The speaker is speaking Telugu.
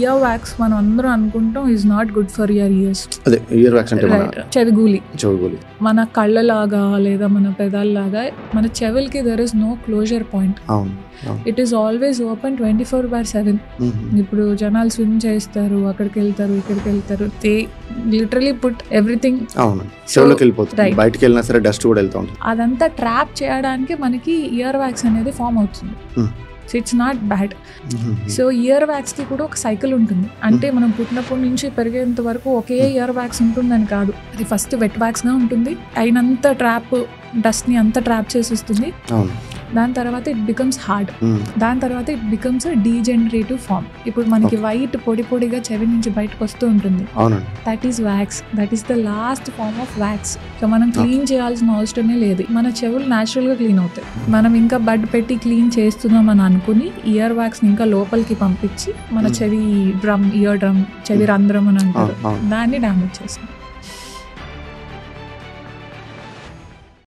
ఇయర్ వ్యాక్స్ మనం అందరం అనుకుంటాం is not good for your ears. అదే ఇయర్ వ్యాక్స్ అంటే చెవిగూలి. మన కళ్ళలాగా లేదా మన పెదాల్లాగా మన చెవులకి there is no closure point. It is always open 24/7. ఇప్పుడు జనాలు స్విమ్ చేస్తారు, అక్కడికి వెళ్తారు, ఇక్కడికి వెళ్తారు, దే లిటరలీ పుట్ ఎవ్రీథింగ్ బయటకి వెళ్ళినా సరే డస్ట్ కూడా వెళ్తా ఉంటుంది. అదంతా ట్రాప్ చేయడానికి మనకి ఇయర్ వ్యాక్స్ అనేది ఫామ్ అవుతుంది. So it's not bad. So ear wax కి కూడా ఒక సైకిల్ ఉంటుంది. అంటే మనం పుట్టినప్పటి నుంచి పెరిగేంత వరకు ఒకే ఇయర్ వ్యాక్స్ ఉంటుందని కాదు. అది ఫస్ట్ వెట్ వ్యాక్స్ గా ఉంటుంది, అయినంత ట్రాప్ డస్ట్ ని అంతా ట్రాప్ చేసేస్తుంది. దాని తర్వాత ఇట్ బికమ్స్ హార్డ్. దాని తర్వాత ఇట్ బికమ్స్ డీజనరేటివ్ ఫామ్. ఇప్పుడు మనకి వైట్ పొడి పొడిగా చెవి నుంచి బయటకు వస్తూ ఉంటుంది. That is wax. That is the last form of wax. So మనం క్లీన్ చేయాల్సిన అవసరమే లేదు. మన చెవులు న్యాచురల్ గా క్లీన్ అవుతాయి. మనం ఇంకా బడ్ పెట్టి క్లీన్ చేస్తున్నాం అని అనుకుని ఇయర్ వ్యాక్స్ ని ఇంకా లోపలికి పంపించి మన చెవి డ్రమ్, ఇయర్ డ్రమ్, చెవి రంధ్రం అని అంటారు, దాన్ని డ్యామేజ్ చేస్తాం.